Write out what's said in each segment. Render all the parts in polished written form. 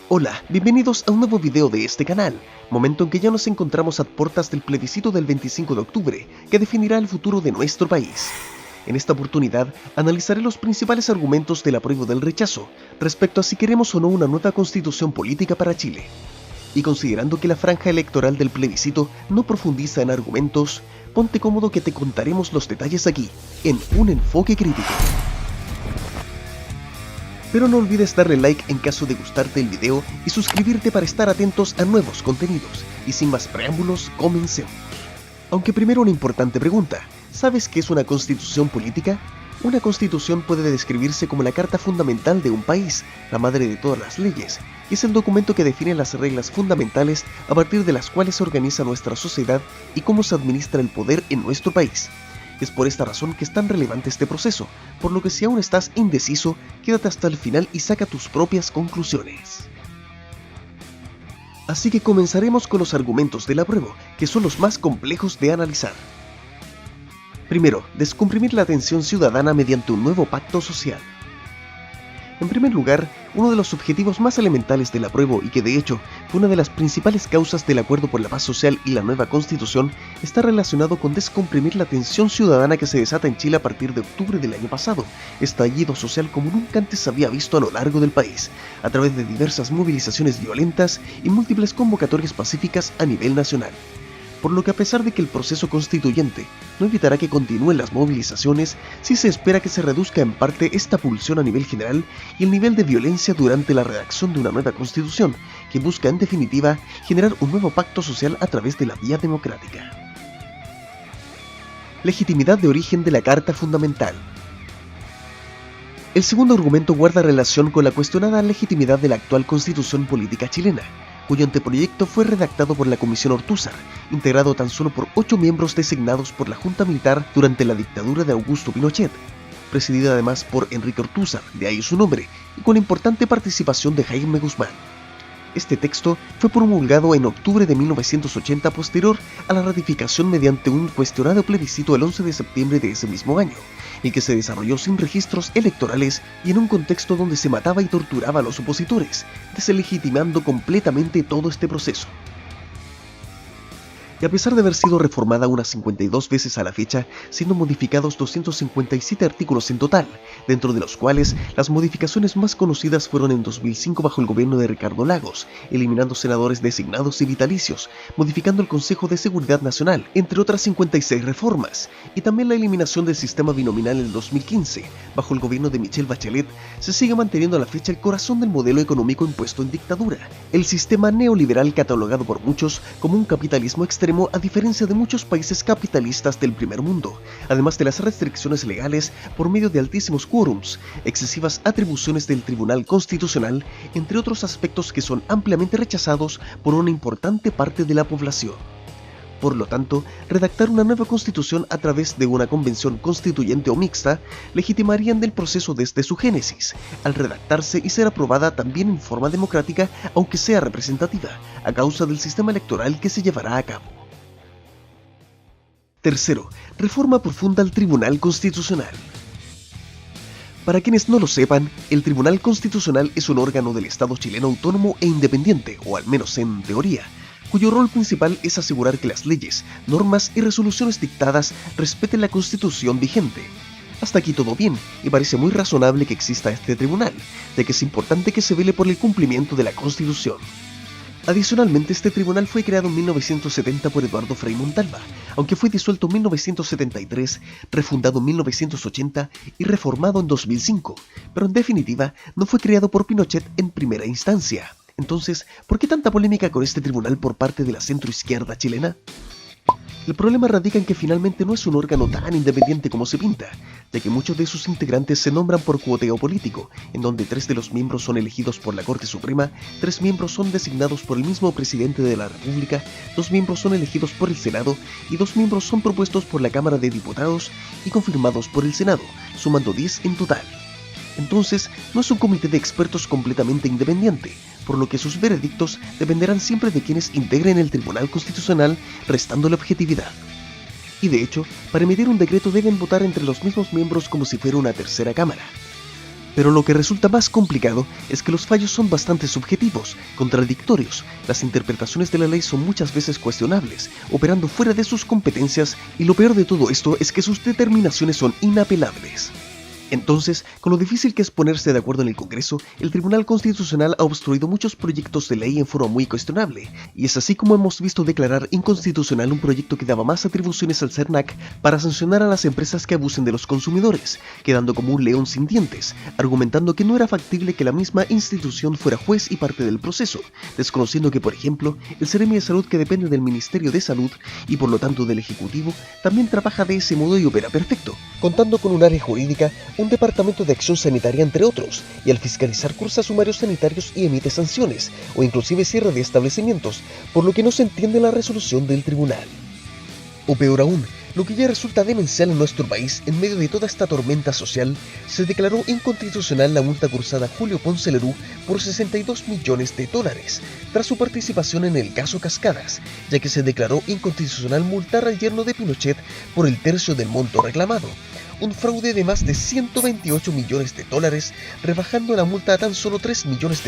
Hola, bienvenidos a un nuevo video de este canal, momento en que ya nos encontramos a puertas del plebiscito del 25 de octubre, que definirá el futuro de nuestro país. En esta oportunidad, analizaré los principales argumentos del apruebo y del rechazo, respecto a si queremos o no una nueva constitución política para Chile. Y considerando que la franja electoral del plebiscito no profundiza en argumentos, ponte cómodo que te contaremos los detalles aquí, en Un Enfoque Crítico. Pero no olvides darle like en caso de gustarte el video y suscribirte para estar atentos a nuevos contenidos. Y sin más preámbulos, comencemos. Aunque primero una importante pregunta, ¿sabes qué es una constitución política? Una constitución puede describirse como la carta fundamental de un país, la madre de todas las leyes, y es el documento que define las reglas fundamentales a partir de las cuales se organiza nuestra sociedad y cómo se administra el poder en nuestro país. Es por esta razón que es tan relevante este proceso, por lo que si aún estás indeciso, quédate hasta el final y saca tus propias conclusiones. Así que comenzaremos con los argumentos del apruebo, que son los más complejos de analizar. Primero, descomprimir la tensión ciudadana mediante un nuevo pacto social. En primer lugar, uno de los objetivos más elementales del apruebo y que de hecho fue una de las principales causas del acuerdo por la paz social y la nueva constitución está relacionado con descomprimir la tensión ciudadana que se desata en Chile a partir de octubre del año pasado, estallido social como nunca antes se había visto a lo largo del país, a través de diversas movilizaciones violentas y múltiples convocatorias pacíficas a nivel nacional. Por lo que a pesar de que el proceso constituyente no evitará que continúen las movilizaciones, sí se espera que se reduzca en parte esta pulsión a nivel general y el nivel de violencia durante la redacción de una nueva constitución, que busca en definitiva generar un nuevo pacto social a través de la vía democrática. Legitimidad de origen de la Carta Fundamental. El segundo argumento guarda relación con la cuestionada legitimidad de la actual constitución política chilena, cuyo anteproyecto fue redactado por la Comisión Ortúzar, integrado tan solo por 8 miembros designados por la Junta Militar durante la dictadura de Augusto Pinochet, presidida además por Enrique Ortúzar, de ahí su nombre, y con importante participación de Jaime Guzmán. Este texto fue promulgado en octubre de 1980 posterior a la ratificación mediante un cuestionado plebiscito el 11 de septiembre de ese mismo año, el que se desarrolló sin registros electorales y en un contexto donde se mataba y torturaba a los opositores, deslegitimando completamente todo este proceso. Y a pesar de haber sido reformada unas 52 veces a la fecha, siendo modificados 257 artículos en total, dentro de los cuales las modificaciones más conocidas fueron en 2005 bajo el gobierno de Ricardo Lagos, eliminando senadores designados y vitalicios, modificando el Consejo de Seguridad Nacional, entre otras 56 reformas, y también la eliminación del sistema binominal en el 2015, bajo el gobierno de Michelle Bachelet, se sigue manteniendo a la fecha el corazón del modelo económico impuesto en dictadura, el sistema neoliberal catalogado por muchos como un capitalismo extremo a diferencia de muchos países capitalistas del primer mundo, además de las restricciones legales por medio de altísimos quórums, excesivas atribuciones del Tribunal Constitucional, entre otros aspectos que son ampliamente rechazados por una importante parte de la población. Por lo tanto, redactar una nueva constitución a través de una convención constituyente o mixta legitimarían el proceso desde su génesis, al redactarse y ser aprobada también en forma democrática, aunque sea representativa, a causa del sistema electoral que se llevará a cabo. Tercero, reforma profunda al Tribunal Constitucional. Para quienes no lo sepan, el Tribunal Constitucional es un órgano del Estado chileno autónomo e independiente, o al menos en teoría, cuyo rol principal es asegurar que las leyes, normas y resoluciones dictadas respeten la Constitución vigente. Hasta aquí todo bien, y parece muy razonable que exista este tribunal, ya que es importante que se vele por el cumplimiento de la Constitución. Adicionalmente, este tribunal fue creado en 1970 por Eduardo Frei Montalva, aunque fue disuelto en 1973, refundado en 1980 y reformado en 2005, pero en definitiva no fue creado por Pinochet en primera instancia. Entonces, ¿por qué tanta polémica con este tribunal por parte de la centroizquierda chilena? El problema radica en que finalmente no es un órgano tan independiente como se pinta, ya que muchos de sus integrantes se nombran por cuoteo político, en donde 3 de los miembros son elegidos por la Corte Suprema, 3 miembros son designados por el mismo presidente de la República, 2 miembros son elegidos por el Senado y 2 miembros son propuestos por la Cámara de Diputados y confirmados por el Senado, sumando 10 en total. Entonces, no es un comité de expertos completamente independiente, por lo que sus veredictos dependerán siempre de quienes integren el Tribunal Constitucional, restando la objetividad. Y de hecho, para emitir un decreto deben votar entre los mismos miembros como si fuera una tercera cámara. Pero lo que resulta más complicado es que los fallos son bastante subjetivos, contradictorios, las interpretaciones de la ley son muchas veces cuestionables, operando fuera de sus competencias, y lo peor de todo esto es que sus determinaciones son inapelables. Entonces, con lo difícil que es ponerse de acuerdo en el Congreso, el Tribunal Constitucional ha obstruido muchos proyectos de ley en forma muy cuestionable, y es así como hemos visto declarar inconstitucional un proyecto que daba más atribuciones al CERNAC para sancionar a las empresas que abusen de los consumidores, quedando como un león sin dientes, argumentando que no era factible que la misma institución fuera juez y parte del proceso, desconociendo que, por ejemplo, el Seremi de Salud, que depende del Ministerio de Salud y por lo tanto del Ejecutivo, también trabaja de ese modo y opera perfecto, contando con un área jurídica, un departamento de acción sanitaria entre otros, y al fiscalizar cursa sumarios sanitarios y emite sanciones, o inclusive cierre de establecimientos, por lo que no se entiende la resolución del tribunal. O peor aún, lo que ya resulta demencial en nuestro país, en medio de toda esta tormenta social, se declaró inconstitucional la multa cursada a Julio Ponce Lerú por $62 millones, tras su participación en el caso Cascadas, ya que se declaró inconstitucional multar al yerno de Pinochet por el tercio del monto reclamado, un fraude de más de $128 millones, rebajando la multa a tan solo $3 millones,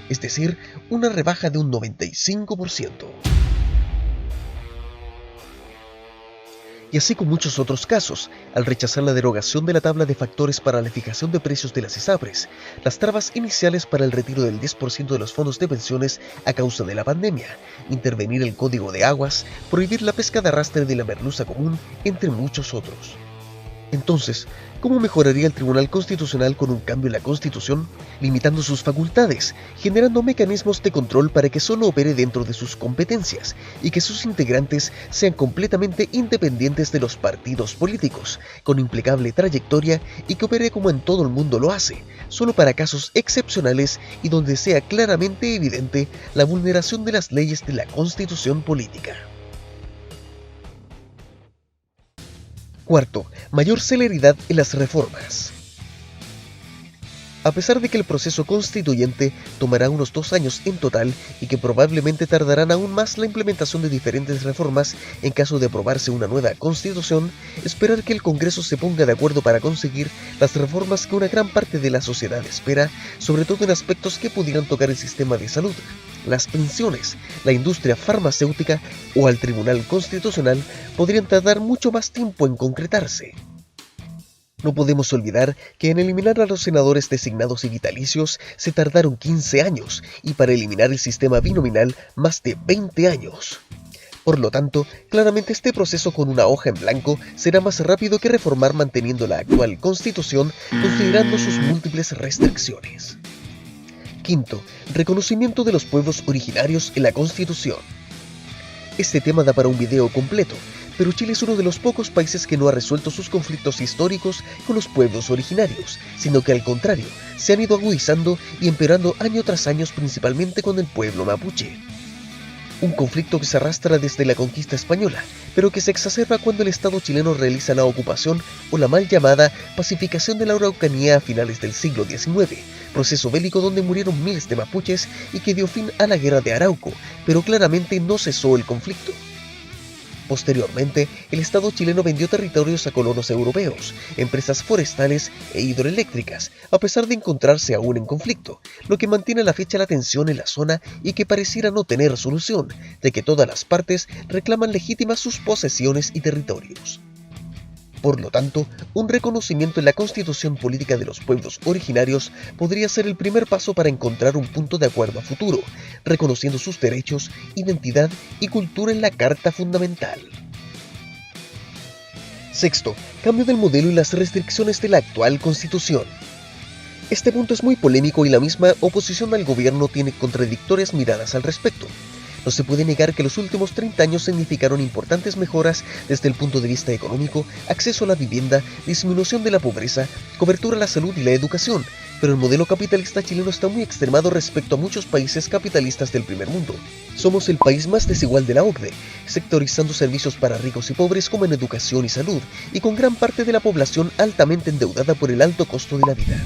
es decir, una rebaja de un 95%. Y así con muchos otros casos, al rechazar la derogación de la tabla de factores para la fijación de precios de las ISAPRES, las trabas iniciales para el retiro del 10% de los fondos de pensiones a causa de la pandemia, intervenir el Código de Aguas, prohibir la pesca de arrastre de la merluza común, entre muchos otros. Entonces, ¿cómo mejoraría el Tribunal Constitucional con un cambio en la Constitución, limitando sus facultades, generando mecanismos de control para que solo opere dentro de sus competencias y que sus integrantes sean completamente independientes de los partidos políticos, con impecable trayectoria y que opere como en todo el mundo lo hace, solo para casos excepcionales y donde sea claramente evidente la vulneración de las leyes de la Constitución política? Cuarto, mayor celeridad en las reformas. A pesar de que el proceso constituyente tomará unos 2 años en total y que probablemente tardarán aún más la implementación de diferentes reformas en caso de aprobarse una nueva constitución, esperar que el Congreso se ponga de acuerdo para conseguir las reformas que una gran parte de la sociedad espera, sobre todo en aspectos que pudieran tocar el sistema de salud, las pensiones, la industria farmacéutica o al Tribunal Constitucional, podrían tardar mucho más tiempo en concretarse. No podemos olvidar que en eliminar a los senadores designados y vitalicios se tardaron 15 años y para eliminar el sistema binominal más de 20 años. Por lo tanto, claramente este proceso con una hoja en blanco será más rápido que reformar manteniendo la actual Constitución, considerando sus múltiples restricciones. Quinto, reconocimiento de los pueblos originarios en la Constitución. Este tema da para un video completo, pero Chile es uno de los pocos países que no ha resuelto sus conflictos históricos con los pueblos originarios, sino que al contrario, se han ido agudizando y empeorando año tras año, principalmente con el pueblo mapuche. Un conflicto que se arrastra desde la conquista española, pero que se exacerba cuando el Estado chileno realiza la ocupación o la mal llamada pacificación de la Araucanía a finales del siglo XIX, proceso bélico donde murieron miles de mapuches y que dio fin a la guerra de Arauco, pero claramente no cesó el conflicto. Posteriormente, el Estado chileno vendió territorios a colonos europeos, empresas forestales e hidroeléctricas, a pesar de encontrarse aún en conflicto, lo que mantiene a la fecha la tensión en la zona y que pareciera no tener solución, ya que todas las partes reclaman legítimas sus posesiones y territorios. Por lo tanto, un reconocimiento en la Constitución política de los pueblos originarios podría ser el primer paso para encontrar un punto de acuerdo a futuro, reconociendo sus derechos, identidad y cultura en la Carta Fundamental. Sexto, cambio del modelo y las restricciones de la actual Constitución. Este punto es muy polémico y la misma oposición al gobierno tiene contradictorias miradas al respecto. No se puede negar que los últimos 30 años significaron importantes mejoras desde el punto de vista económico, acceso a la vivienda, disminución de la pobreza, cobertura a la salud y la educación, pero el modelo capitalista chileno está muy extremado respecto a muchos países capitalistas del primer mundo. Somos el país más desigual de la OCDE, sectorizando servicios para ricos y pobres como en educación y salud, y con gran parte de la población altamente endeudada por el alto costo de la vida.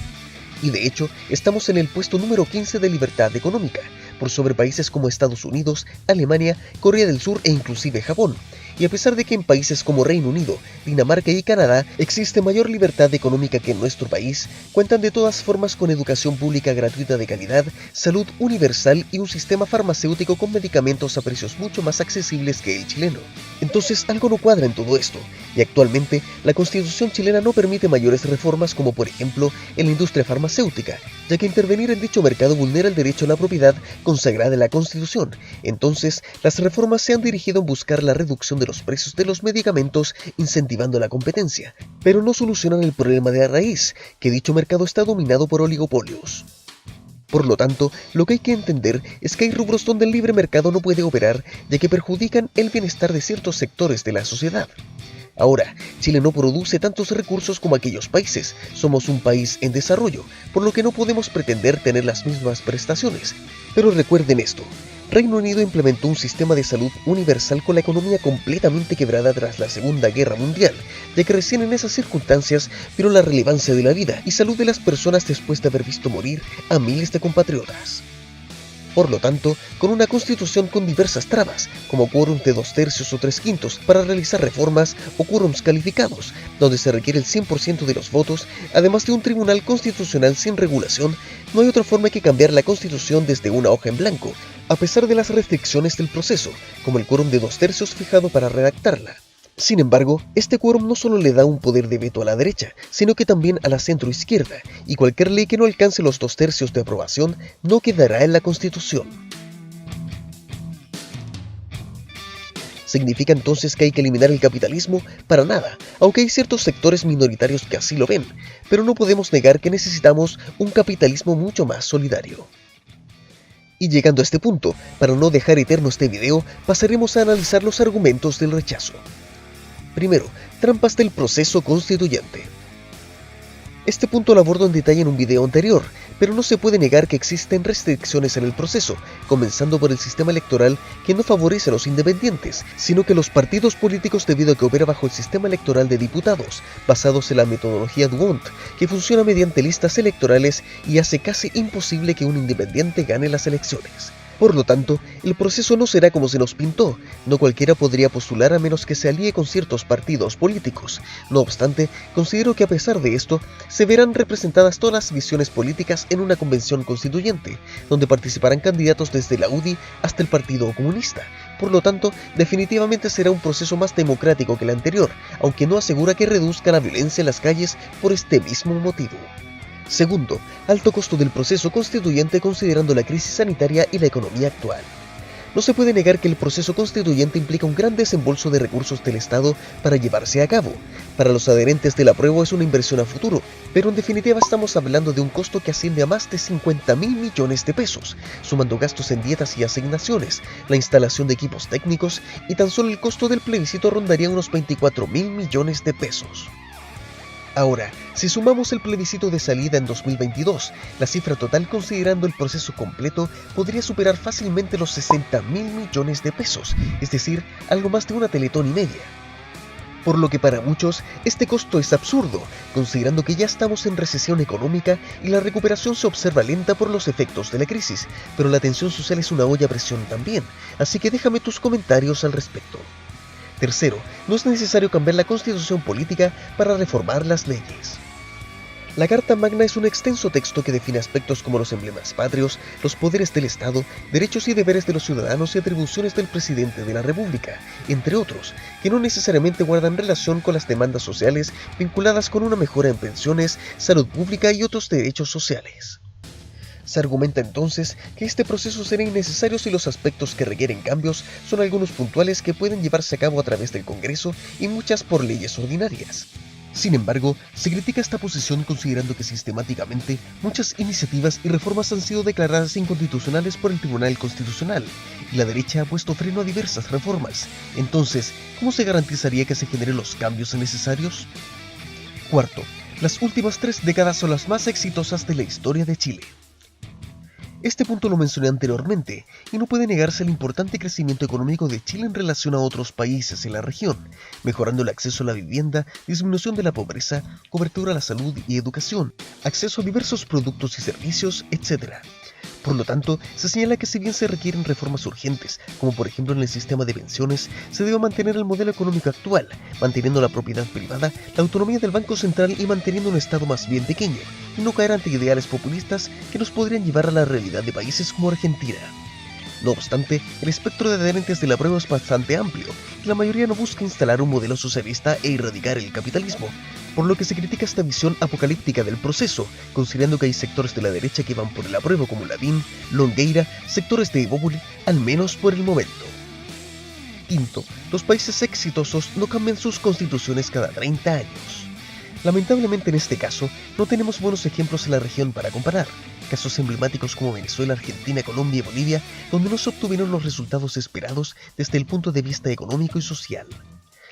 Y de hecho, estamos en el puesto número 15 de libertad económica, por sobre países como Estados Unidos, Alemania, Corea del Sur e inclusive Japón. Y a pesar de que en países como Reino Unido, Dinamarca y Canadá existe mayor libertad económica que en nuestro país, cuentan de todas formas con educación pública gratuita de calidad, salud universal y un sistema farmacéutico con medicamentos a precios mucho más accesibles que el chileno. Entonces algo no cuadra en todo esto, y actualmente la Constitución chilena no permite mayores reformas como por ejemplo en la industria farmacéutica, ya que intervenir en dicho mercado vulnera el derecho a la propiedad consagrada en la Constitución. Entonces, las reformas se han dirigido en buscar la reducción de los precios de los medicamentos, incentivando la competencia, pero no solucionan el problema de raíz, que dicho mercado está dominado por oligopolios. Por lo tanto, lo que hay que entender es que hay rubros donde el libre mercado no puede operar, ya que perjudican el bienestar de ciertos sectores de la sociedad. Ahora, Chile no produce tantos recursos como aquellos países, somos un país en desarrollo, por lo que no podemos pretender tener las mismas prestaciones. Pero recuerden esto, Reino Unido implementó un sistema de salud universal con la economía completamente quebrada tras la Segunda Guerra Mundial, ya que recién en esas circunstancias vieron la relevancia de la vida y salud de las personas después de haber visto morir a miles de compatriotas. Por lo tanto, con una constitución con diversas trabas, como quórum de 2/3 o 3/5 para realizar reformas o quórums calificados, donde se requiere el 100% de los votos, además de un tribunal constitucional sin regulación, no hay otra forma que cambiar la constitución desde una hoja en blanco, a pesar de las restricciones del proceso, como el quórum de 2/3 fijado para redactarla. Sin embargo, este quórum no solo le da un poder de veto a la derecha, sino que también a la centroizquierda, y cualquier ley que no alcance los 2/3 de aprobación no quedará en la Constitución. ¿Significa entonces que hay que eliminar el capitalismo? Para nada, aunque hay ciertos sectores minoritarios que así lo ven, pero no podemos negar que necesitamos un capitalismo mucho más solidario. Y llegando a este punto, para no dejar eterno este video, pasaremos a analizar los argumentos del rechazo. Primero, trampas del proceso constituyente. Este punto lo abordo en detalle en un video anterior, pero no se puede negar que existen restricciones en el proceso, comenzando por el sistema electoral que no favorece a los independientes, sino que los partidos políticos debido a que opera bajo el sistema electoral de diputados, basados en la metodología D'Hondt, que funciona mediante listas electorales y hace casi imposible que un independiente gane las elecciones. Por lo tanto, el proceso no será como se nos pintó, no cualquiera podría postular a menos que se alíe con ciertos partidos políticos. No obstante, considero que a pesar de esto, se verán representadas todas las visiones políticas en una convención constituyente, donde participarán candidatos desde la UDI hasta el Partido Comunista. Por lo tanto, definitivamente será un proceso más democrático que el anterior, aunque no asegura que reduzca la violencia en las calles por este mismo motivo. Segundo, alto costo del proceso constituyente considerando la crisis sanitaria y la economía actual. No se puede negar que el proceso constituyente implica un gran desembolso de recursos del Estado para llevarse a cabo. Para los adherentes del apruebo es una inversión a futuro, pero en definitiva estamos hablando de un costo que asciende a más de 50.000 millones de pesos, sumando gastos en dietas y asignaciones, la instalación de equipos técnicos y tan solo el costo del plebiscito rondaría unos 24.000 millones de pesos. Ahora, si sumamos el plebiscito de salida en 2022, la cifra total considerando el proceso completo podría superar fácilmente los 60.000 millones de pesos, es decir, algo más de una Teletón y media. Por lo que para muchos, este costo es absurdo, considerando que ya estamos en recesión económica y la recuperación se observa lenta por los efectos de la crisis, pero la tensión social es una olla a presión también, así que déjame tus comentarios al respecto. Tercero, no es necesario cambiar la constitución política para reformar las leyes. La Carta Magna es un extenso texto que define aspectos como los emblemas patrios, los poderes del Estado, derechos y deberes de los ciudadanos y atribuciones del presidente de la República, entre otros, que no necesariamente guardan relación con las demandas sociales vinculadas con una mejora en pensiones, salud pública y otros derechos sociales. Se argumenta entonces que este proceso será innecesario si los aspectos que requieren cambios son algunos puntuales que pueden llevarse a cabo a través del Congreso y muchas por leyes ordinarias. Sin embargo, se critica esta posición considerando que sistemáticamente muchas iniciativas y reformas han sido declaradas inconstitucionales por el Tribunal Constitucional, y la derecha ha puesto freno a diversas reformas. Entonces, ¿cómo se garantizaría que se generen los cambios necesarios? Cuarto, las últimas 3 décadas son las más exitosas de la historia de Chile. Este punto lo mencioné anteriormente, y no puede negarse el importante crecimiento económico de Chile en relación a otros países en la región, mejorando el acceso a la vivienda, disminución de la pobreza, cobertura a la salud y educación, acceso a diversos productos y servicios, etc. Por lo tanto, se señala que si bien se requieren reformas urgentes, como por ejemplo en el sistema de pensiones, se debe mantener el modelo económico actual, manteniendo la propiedad privada, la autonomía del Banco Central y manteniendo un Estado más bien pequeño, y no caer ante ideales populistas que nos podrían llevar a la realidad de países como Argentina. No obstante, el espectro de adherentes de la prueba es bastante amplio, y la mayoría no busca instalar un modelo socialista e erradicar el capitalismo, por lo que se critica esta visión apocalíptica del proceso, considerando que hay sectores de la derecha que van por el apruebo como Lavín, Longueira, sectores de Evópoli, al menos por el momento. Quinto, los países exitosos no cambian sus constituciones cada 30 años. Lamentablemente en este caso, no tenemos buenos ejemplos en la región para comparar, casos emblemáticos como Venezuela, Argentina, Colombia y Bolivia, donde no se obtuvieron los resultados esperados desde el punto de vista económico y social.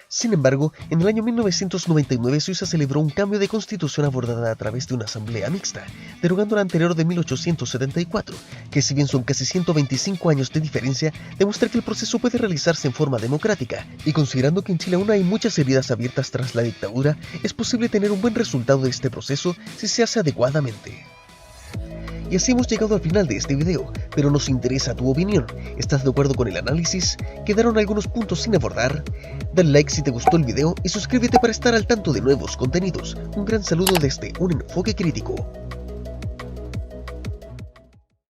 Sin embargo, en el año 1999 Suiza celebró un cambio de constitución abordada a través de una asamblea mixta, derogando la anterior de 1874, que si bien son casi 125 años de diferencia, demuestra que el proceso puede realizarse en forma democrática, y considerando que en Chile aún hay muchas heridas abiertas tras la dictadura, es posible tener un buen resultado de este proceso si se hace adecuadamente. Y así hemos llegado al final de este video, pero nos interesa tu opinión. ¿Estás de acuerdo con el análisis? ¿Quedaron algunos puntos sin abordar? Dale like si te gustó el video y suscríbete para estar al tanto de nuevos contenidos. Un gran saludo desde Un Enfoque Crítico.